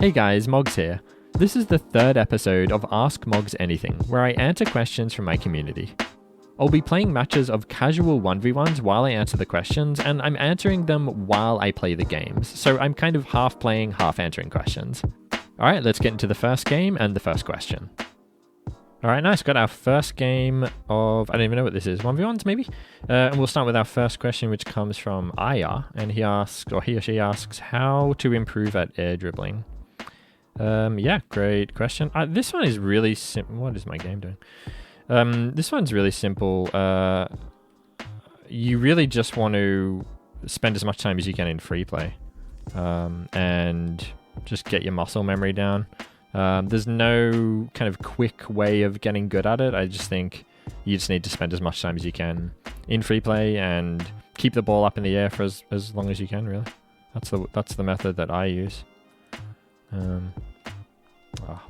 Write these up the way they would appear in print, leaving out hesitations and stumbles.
Hey guys, Mogz here. This is the third episode of Ask Mogz Anything, where I answer questions from my community. I'll be playing matches of casual 1v1s while I answer the questions, and I'm answering them while I play the games, so I'm kind of half playing, half answering questions. Alright, let's get into the first game and the first question. Alright, nice. Got our first game of, I don't even know what this is, 1v1s maybe? And we'll start with our first question, which comes from Aya, and he asks, or he or she asks, how to improve at air dribbling. Yeah, great question. This one is really simple. What is my game doing? This one's really simple. You really just want to spend as much time as you can in free play, and just get your muscle memory down. There's no kind of quick way of getting good at it. I just think you just need to spend as much time as you can in free play and keep the ball up in the air for as long as you can, really. That's the method that I use.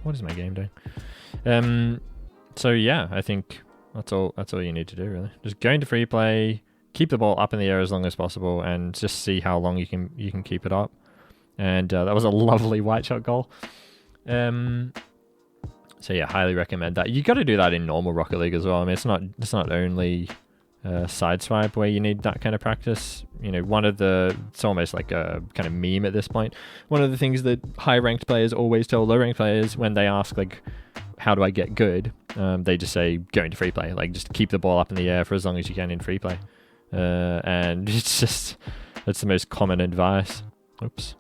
What is my game doing? So yeah, I think that's all you need to do, really. Just go into free play, keep the ball up in the air as long as possible, and just see how long you can keep it up. And that was a lovely white shot goal. So yeah, highly recommend that. You got to do that in normal Rocket League as well. I mean, it's not only Sideswipe where you need that kind of practice. You know, it's almost like a kind of meme at this point. One of the things that high ranked players always tell low ranked players when they ask, like, how do I get good? They just say, go into free play. Like, just keep the ball up in the air for as long as you can in free play. And that's the most common advice. Oops.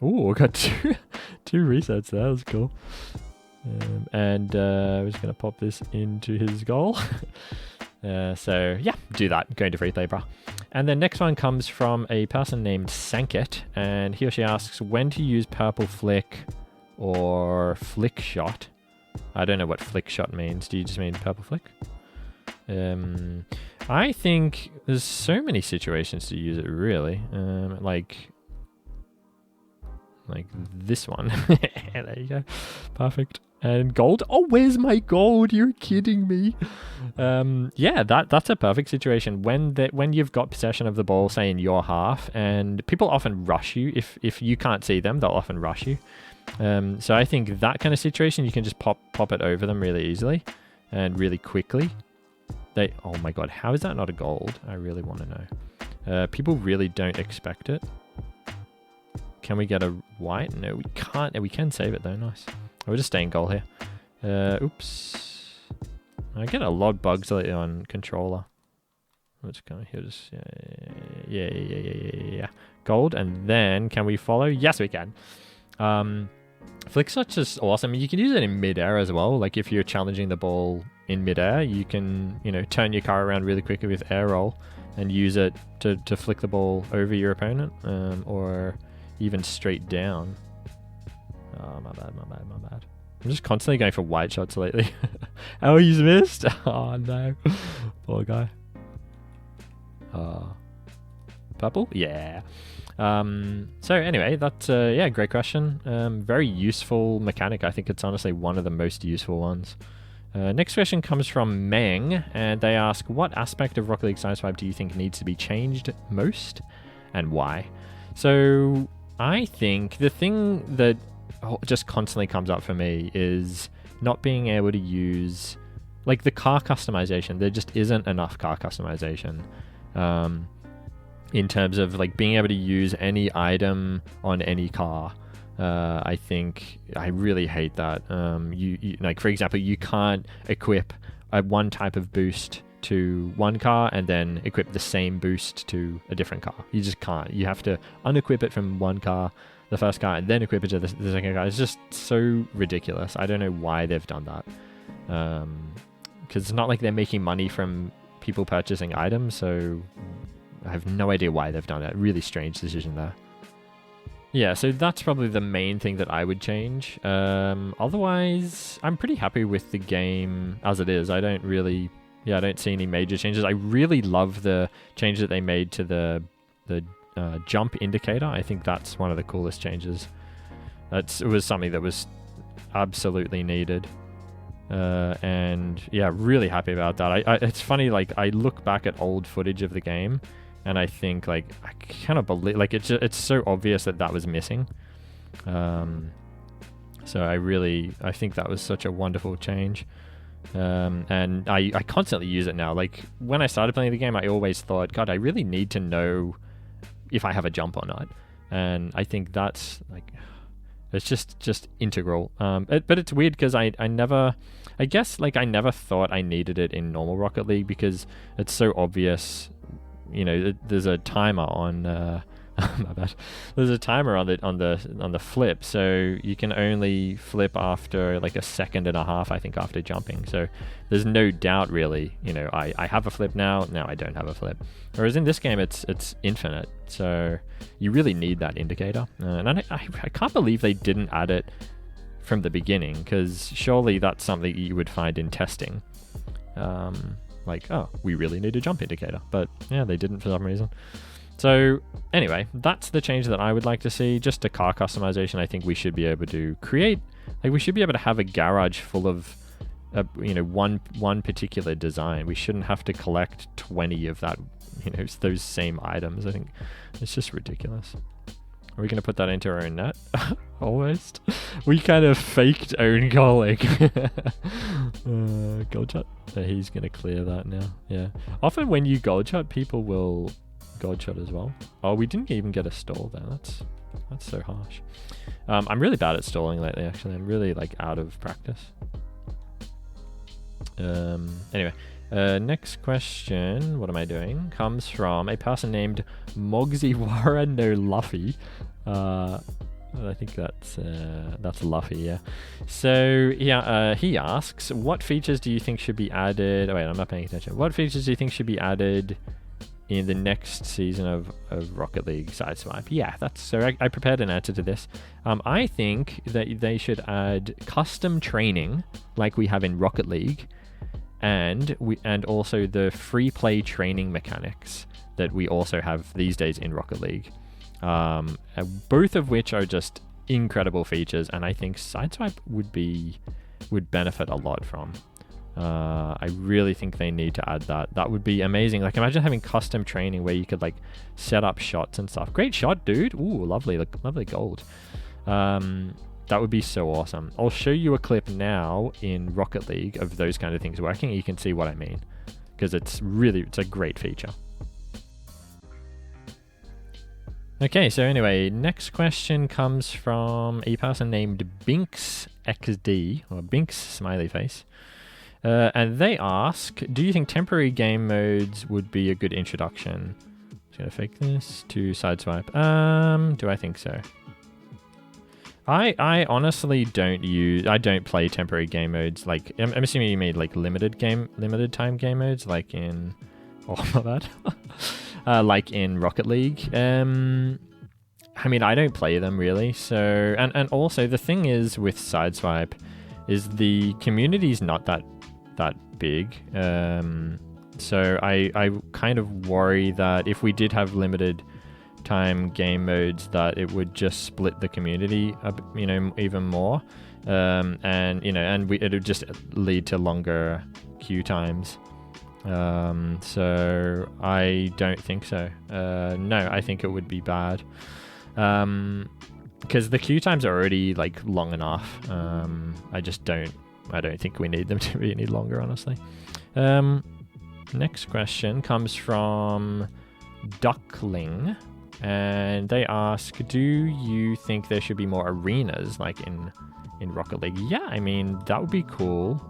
Ooh, I got two resets there. That was cool. We're just going to pop this into his goal. So yeah, do that. Go into free play, bro. And the next one comes from a person named Sanket, and he or she asks when to use purple flick or flick shot. I don't know what flick shot means. Do you just mean purple flick? I think there's so many situations to use it, really. Like this one. There you go. Perfect. And gold. Oh, where's my gold? You're kidding me. Yeah, that's a perfect situation when you've got possession of the ball, say in your half, and people often rush you. If you can't see them, they'll often rush you. So I think that kind of situation, you can just pop it over them really easily and really quickly. Oh my god, how is that not a gold? I really want to know. People really don't expect it. Can we get a white? No, we can't. We can save it though. Nice. We're just staying goal here. Oops. I get a lot of bugs lately on controller. Let's go here. Just yeah. Gold, and then can we follow? Yes, we can. Flick shot's just awesome. You can use it in mid-air as well. Like if you're challenging the ball in mid-air, you can turn your car around really quickly with air roll and use it to flick the ball over your opponent, or even straight down. Oh, my bad. I'm just constantly going for white shots lately. Oh, he's missed. Oh, no. Poor guy. Purple? Yeah. So anyway, that's, great question. Very useful mechanic. I think it's honestly one of the most useful ones. Next question comes from Meng, and they ask, what aspect of Rocket League Sideswipe do you think needs to be changed most, and why? So I think the thing that just constantly comes up for me is not being able to use, like, the car customization. There just isn't enough car customization in terms of like being able to use any item on any car. I think I really hate that. You like, for example, you can't equip one type of boost to one car and then equip the same boost to a different car. You just can't. You have to unequip it from one car, the first car, and then equip it to the second car. It's just so ridiculous. I don't know why they've done that. Because it's not like they're making money from people purchasing items, so I have no idea why they've done that. Really strange decision there. Yeah, so that's probably the main thing that I would change. Otherwise, I'm pretty happy with the game as it is. I don't see any major changes. I really love the change that they made to the jump indicator. I think that's one of the coolest changes. It was something that was absolutely needed. And yeah, really happy about that. It's funny, like, I look back at old footage of the game and I think, like, I cannot believe, like, it's so obvious that was missing. So I think that was such a wonderful change. And I constantly use it now. Like when I started playing the game, I always thought, God, I really need to know if I have a jump or not. And I think that's like, it's just integral. But it's weird because I never thought I needed it in normal Rocket League because it's so obvious. You know, there's a timer on. My bad. There's a timer on the flip, so you can only flip after like a second and a half, I think, after jumping. So there's no doubt, really. You know, I have a flip now. Now I don't have a flip. Whereas in this game, it's infinite. So you really need that indicator. And I can't believe they didn't add it from the beginning, because surely that's something you would find in testing. Like, oh, we really need a jump indicator, but yeah, they didn't for some reason. So anyway, that's the change that I would like to see. Just a car customization, I think we should be able to create, like we should be able to have a garage full of, one particular design. We shouldn't have to collect 20 of that, those same items. I think it's just ridiculous. Are we going to put that into our own net? Almost. We kind of faked own goaling. Goal shot. So he's going to clear that now. Yeah. Often when you goal shot, people will God shot as well. Oh, we didn't even get a stall there. That's so harsh. I'm really bad at stalling lately, actually. I'm really like out of practice. Anyway, next question, what am I doing? Comes from a person named MOGZRL no Luffy. I think that's Luffy, yeah. So yeah, he asks, what features do you think should be added? Oh wait, I'm not paying attention. What features do you think should be added in the next season of Rocket League Sideswipe? Yeah, I prepared an answer to this. I think that they should add custom training like we have in Rocket League, and also the free play training mechanics that we also have these days in Rocket League. Both of which are just incredible features, and I think Sideswipe would benefit a lot from. I really think they need to add that. That would be amazing. Like, imagine having custom training where you could like set up shots and stuff. Great shot, dude. Ooh, lovely, lovely gold. That would be so awesome. I'll show you a clip now in Rocket League of those kind of things working. You can see what I mean, because it's a great feature. Okay, so anyway, next question comes from a person named Binks XD, or Binks smiley face. And they ask, do you think temporary game modes would be a good introduction? I'm just going to fake this to Sideswipe. Do I think so? I honestly don't play temporary game modes. Like, I'm assuming you mean like limited time game modes, like in, oh my bad, like in Rocket League. I mean, I don't play them really. So, and also the thing is with Sideswipe is the community's not that big. So I kind of worry that if we did have limited time game modes, that it would just split the community up, even more. It would just lead to longer queue times. So I don't think so. No, I think it would be bad. Because the queue times are already like long enough. I don't think we need them to be any longer, honestly. Next question comes from Duckling, and they ask, do you think there should be more arenas like in Rocket League? Yeah, I mean, that would be cool.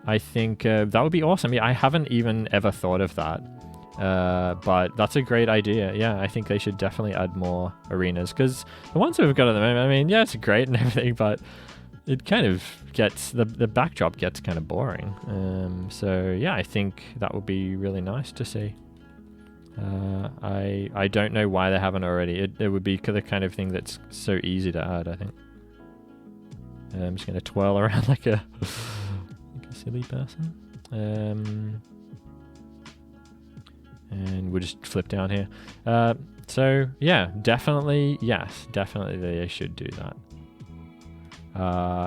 I think that would be awesome. Yeah, I haven't even ever thought of that. But that's a great idea. Yeah, I think they should definitely add more arenas, because the ones we've got at the moment, I mean, yeah, it's great and everything, but it kind of gets, the backdrop gets kind of boring. So yeah, I think that would be really nice to see. I don't know why they haven't already. It would be the kind of thing that's so easy to add, I think. I'm just going to twirl around like a silly person. And we'll just flip down here. So yeah, definitely, yes, definitely they should do that.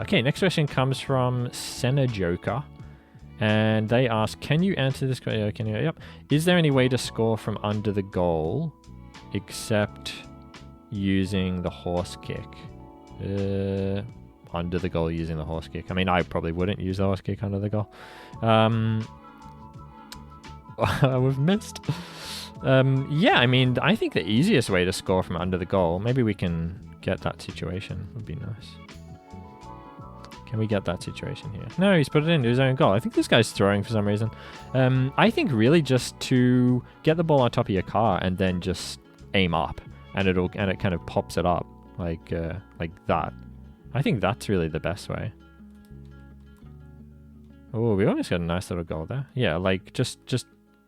Okay, next question comes from Senna Joker, and they ask, can you answer this question? Yep. Is there any way to score from under the goal except using the horse kick? Under the goal using the horse kick. I mean, I probably wouldn't use the horse kick under the goal. We've missed. Yeah, I mean, I think the easiest way to score from under the goal, maybe we can get that situation. Would be nice. Can we get that situation here? No, he's put it into his own goal. I think this guy's throwing for some reason. I think really just to get the ball on top of your car and then just aim up, and it kind of pops it up like that. I think that's really the best way. Oh, we almost got a nice little goal there. Yeah, like just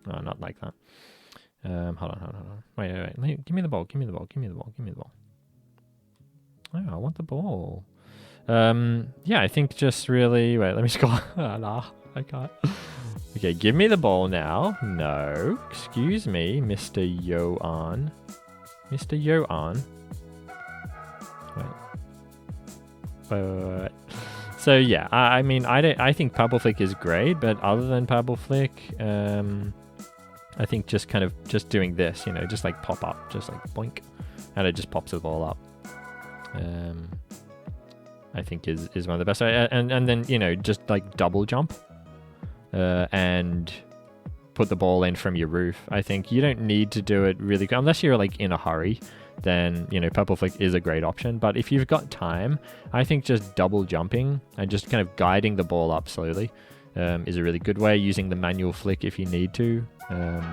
no, not like that. Hold on. Wait. Give me the ball. Oh, I want the ball. Yeah, I think just really... Wait, let me score. Nah, I can't. Okay, give me the ball now. No. Excuse me, Mr. Yo-On. Mr. Yo-On. Wait. So, yeah, I mean, I think Pebble Flick is great, but other than Pebble Flick, I think just doing this, just like pop up, just like boink, and it just pops the ball up. I think is one of the best. And then, just like double jump and put the ball in from your roof. I think you don't need to do it really, unless you're like in a hurry, then, Pebble Flick is a great option. But if you've got time, I think just double jumping and just kind of guiding the ball up slowly is a really good way, using the manual flick if you need to kind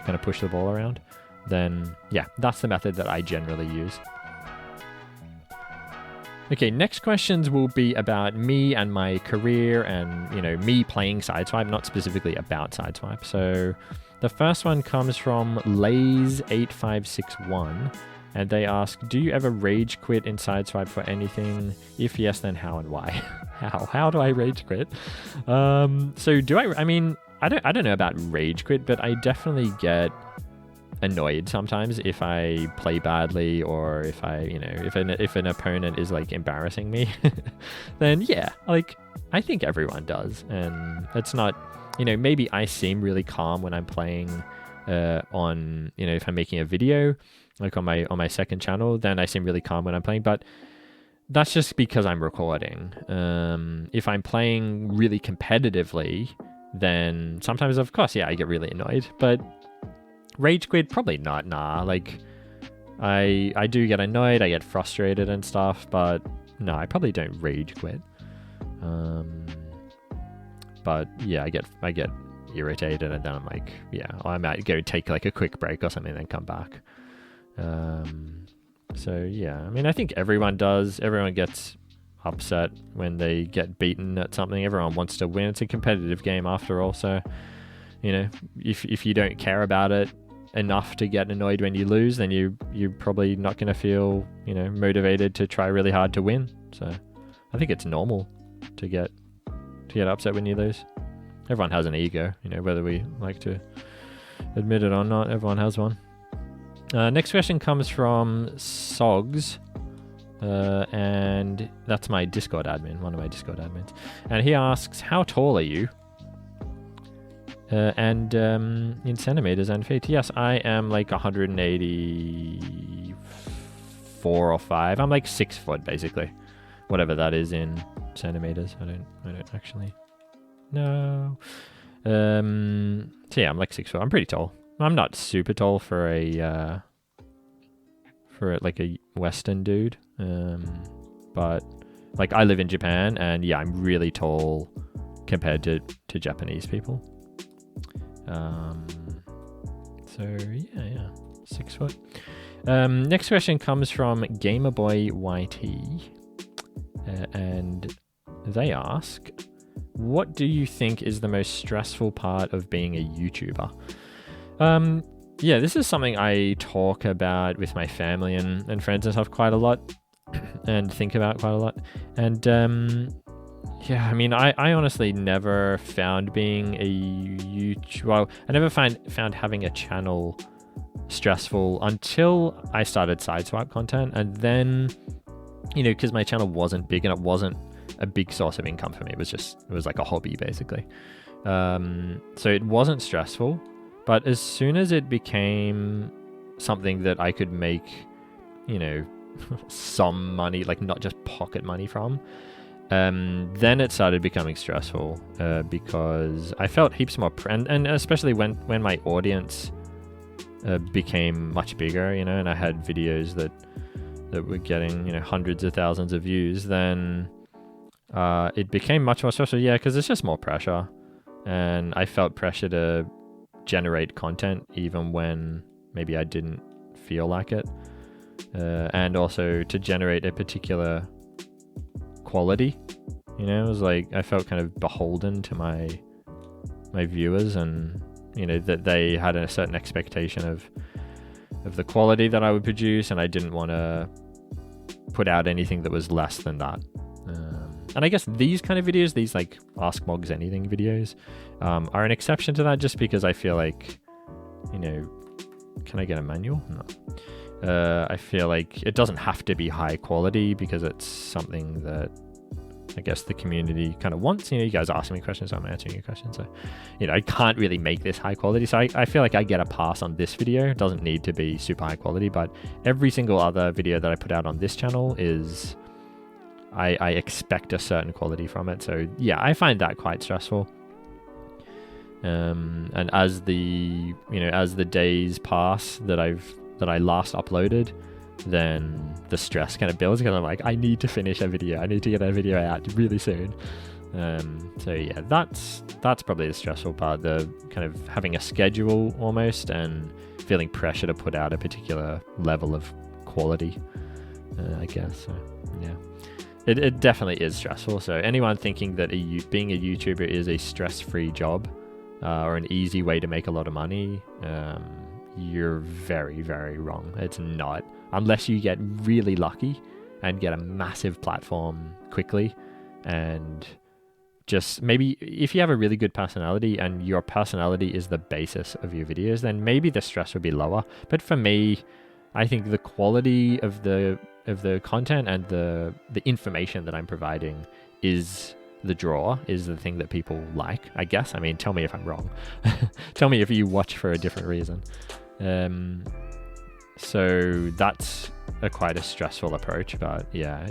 of push the ball around. Then, yeah, that's the method that I generally use. Okay, next questions will be about me and my career and, me playing Sideswipe, not specifically about Sideswipe. So the first one comes from Lays8561, and they ask, do you ever rage quit in Sideswipe for anything? If yes, then how and why? How do I rage quit? So do I mean, I don't know about rage quit, but I definitely get annoyed sometimes if I play badly, or if I, if an opponent is like embarrassing me, then yeah, like I think everyone does. And it's not, maybe I seem really calm when I'm playing on, if I'm making a video, like on my second channel, then I seem really calm when I'm playing, but that's just because I'm recording. If I'm playing really competitively, then sometimes, of course, yeah, I get really annoyed, but rage quit, probably not. Nah, like I do get annoyed, I get frustrated and stuff, but no, I probably don't rage quit. But yeah, I get irritated, and then I'm like, yeah, I might go take like a quick break or something, then come back. So yeah, I mean, I think everyone does. Everyone gets upset when they get beaten at something. Everyone wants to win. It's a competitive game after all, so if you don't care about it enough to get annoyed when you lose, then you're probably not going to feel motivated to try really hard to win. So I think it's normal to get upset when you lose. Everyone has an ego, whether we like to admit it or not. Everyone has one. Next question comes from Mogz, and that's my Discord admin, one of my Discord admins, and he asks, how tall are you? And in centimeters and feet, yes, I am like 184 or 5. I'm like 6 foot, basically, whatever that is in centimeters. I don't actually know. So yeah, I'm like 6 foot. I'm pretty tall. I'm not super tall for a Western dude, but like I live in Japan, and yeah, I'm really tall compared to Japanese people. So yeah, 6 foot. Next question comes from GamerBoyYT, and they ask, what do you think is the most stressful part of being a YouTuber? Yeah, this is something I talk about with my family and friends and stuff quite a lot, and think about quite a lot. And yeah, I mean, I honestly never found being a YouTuber... Well, I never found having a channel stressful until I started Sideswipe content. And then, because my channel wasn't big and it wasn't a big source of income for me. It was like a hobby, basically. So it wasn't stressful. But as soon as it became something that I could make, some money, like not just pocket money from, then it started becoming stressful because I felt heaps more, and especially when my audience became much bigger, you know, and I had videos that were getting, you know, hundreds of thousands of views, then it became much more stressful. Yeah, because it's just more pressure, and I felt pressure to generate content even when maybe I didn't feel like it, and also to generate a particular quality. You know, it was like I felt kind of beholden to my viewers, and you know that they had a certain expectation of the quality that I would produce, and I didn't want to put out anything that was less than that. And I guess these kind of videos, these like Ask Mogz Anything videos, are an exception to that, just because I feel like, you know, can I get a manual? No. I feel like it doesn't have to be high quality because it's something that I guess the community kind of wants. You know, you guys are asking me questions, so I'm answering your questions. So, you know, I can't really make this high quality. So I feel like I get a pass on this video. It doesn't need to be super high quality, but every single other video that I put out on this channel is, I expect a certain quality from it. So yeah, I find that quite stressful. And as the days pass that I last uploaded, then the stress kind of builds because I'm like, I need to finish a video. I need to get a video out really soon. So yeah, that's probably the stressful part, the kind of having a schedule almost and feeling pressure to put out a particular level of quality, I guess. So yeah, it definitely is stressful. So anyone thinking that being a YouTuber is a stress-free job or an easy way to make a lot of money, you're very, very wrong. It's not. Unless you get really lucky and get a massive platform quickly, and just maybe if you have a really good personality and your personality is the basis of your videos, then maybe the stress would be lower. But for me, I think the quality of the content and the information that I'm providing is the draw, is the thing that people like, I guess. I mean, tell me if I'm wrong. Tell me if you watch for a different reason. So that's quite a stressful approach, but yeah,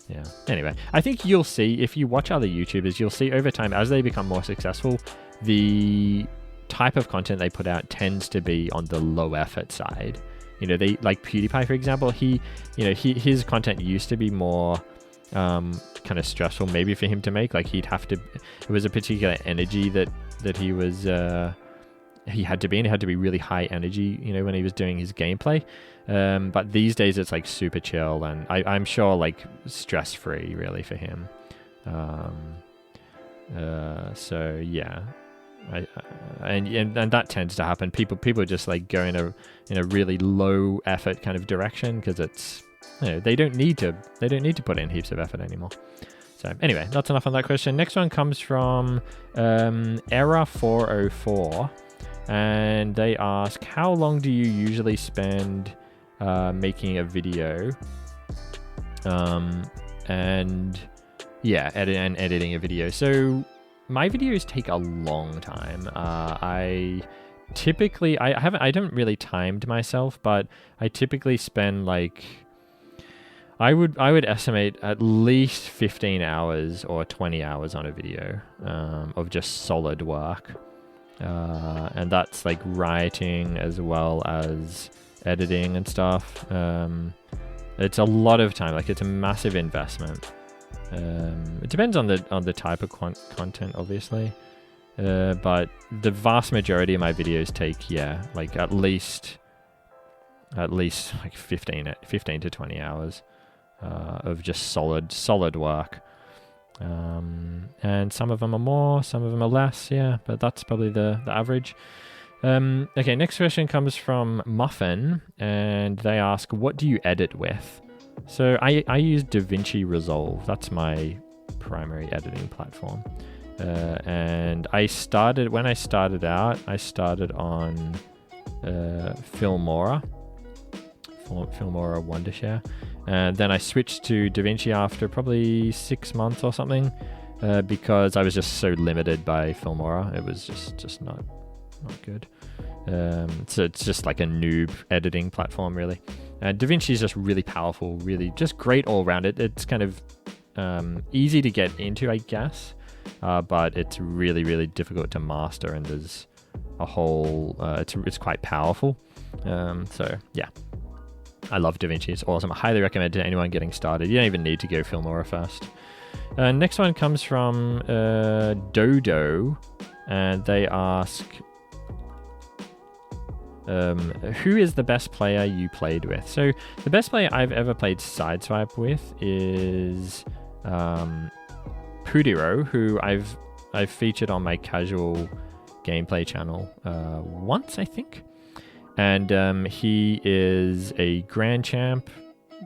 yeah. Anyway, I think you'll see, if you watch other YouTubers, you'll see over time, as they become more successful, the type of content they put out tends to be on the low effort side. You know, they like PewDiePie, for example, his content used to be more kind of stressful maybe for him to make. Like it was a particular energy that he had to be in. It had to be really high energy, you know, when he was doing his gameplay. But these days it's like super chill, and I'm sure like stress free really for him. So yeah, and that tends to happen. People just like go in a really low effort kind of direction because it's, you know, they don't need to put in heaps of effort anymore. So anyway, that's enough on that question. Next one comes from Error404. And they ask, how long do you usually spend making a video? And yeah, editing a video. So my videos take a long time. I haven't really timed myself, but I typically spend like, I would estimate at least 15 hours or 20 hours on a video of just solid work. And that's like writing as well as editing and stuff. It's a lot of time, like it's a massive investment. It depends on the type of content, obviously, but the vast majority of my videos take, yeah, like at least like 15 to 20 hours of just solid work. And some of them are more, some of them are less, yeah, but that's probably the average. Okay, next question comes from Muffin, and they ask, what do you edit with? So I use DaVinci Resolve. That's my primary editing platform. And when I started out, I started on Filmora Wondershare. And then I switched to DaVinci after probably 6 months or something, because I was just so limited by Filmora. It was just not good. So it's just like a noob editing platform, really. DaVinci is just really powerful, really just great all around. It's kind of easy to get into, I guess, but it's really, really difficult to master, and there's a whole, it's quite powerful. So yeah, I love DaVinci. It's awesome. I highly recommend it to anyone getting started. You don't even need to go Filmora first. Next one comes from Dodo, and they ask, who is the best player you played with? So the best player I've ever played Sideswipe with is Pudiro, who I've featured on my casual gameplay channel once, I think. And he is a Grand Champ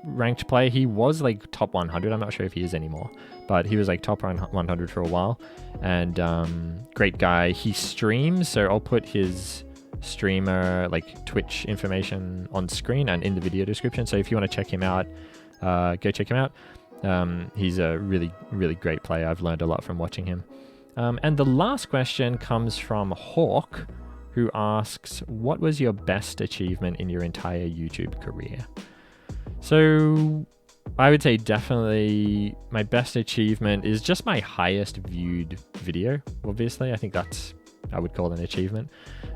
ranked player. He was like top 100. I'm not sure if he is anymore, but he was like top 100 for a while. And great guy. He streams, so I'll put his streamer like Twitch information on screen and in the video description. So if you want to check him out, go check him out. He's a really, really great player. I've learned a lot from watching him. And the last question comes from Hawk, who asks, what was your best achievement in your entire YouTube career? So I would say definitely my best achievement is just my highest viewed video. Obviously, I think I would call it an achievement.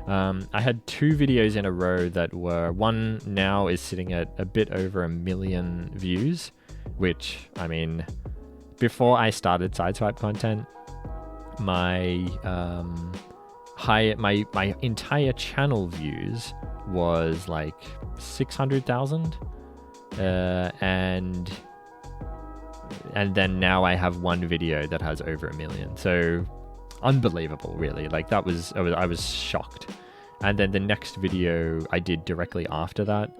I had 2 videos in a row that were, one now is sitting at a bit over 1 million views, which, I mean, before I started Sideswipe content, my entire channel views was like 600,000, and then now I have one video that has over 1 million. So unbelievable, really. Like I was shocked. And then the next video I did directly after that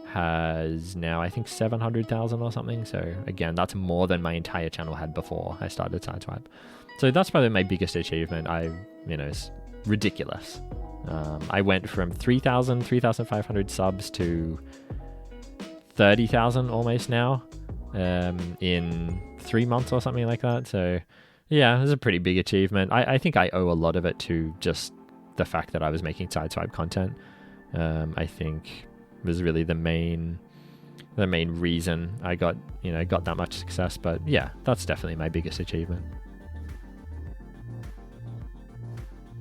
has now, I think, 700,000 or something. So again, that's more than my entire channel had before I started Sideswipe. So that's probably my biggest achievement. It's ridiculous. I went from 3,500 subs to 30,000 almost now, in 3 months or something like that. So yeah, it's a pretty big achievement. I think I owe a lot of it to just the fact that I was making Sideswipe content. I think was really the main reason I got that much success. But yeah, that's definitely my biggest achievement.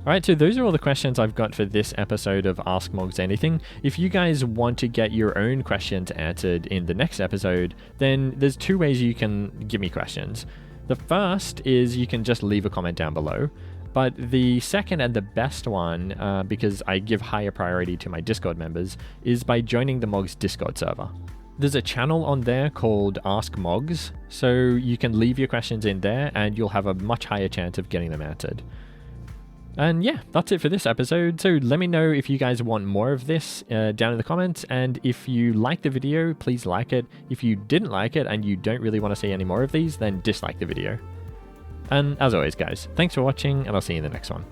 Alright, so those are all the questions I've got for this episode of Ask Mogz Anything. If you guys want to get your own questions answered in the next episode, then there's 2 ways you can give me questions. The first is you can just leave a comment down below. But the second and the best one, because I give higher priority to my Discord members, is by joining the Mogz Discord server. There's a channel on there called Ask Mogz, so you can leave your questions in there and you'll have a much higher chance of getting them answered. And yeah, that's it for this episode. So let me know if you guys want more of this down in the comments. And if you liked the video, please like it. If you didn't like it and you don't really want to see any more of these, then dislike the video. And as always, guys, thanks for watching, and I'll see you in the next one.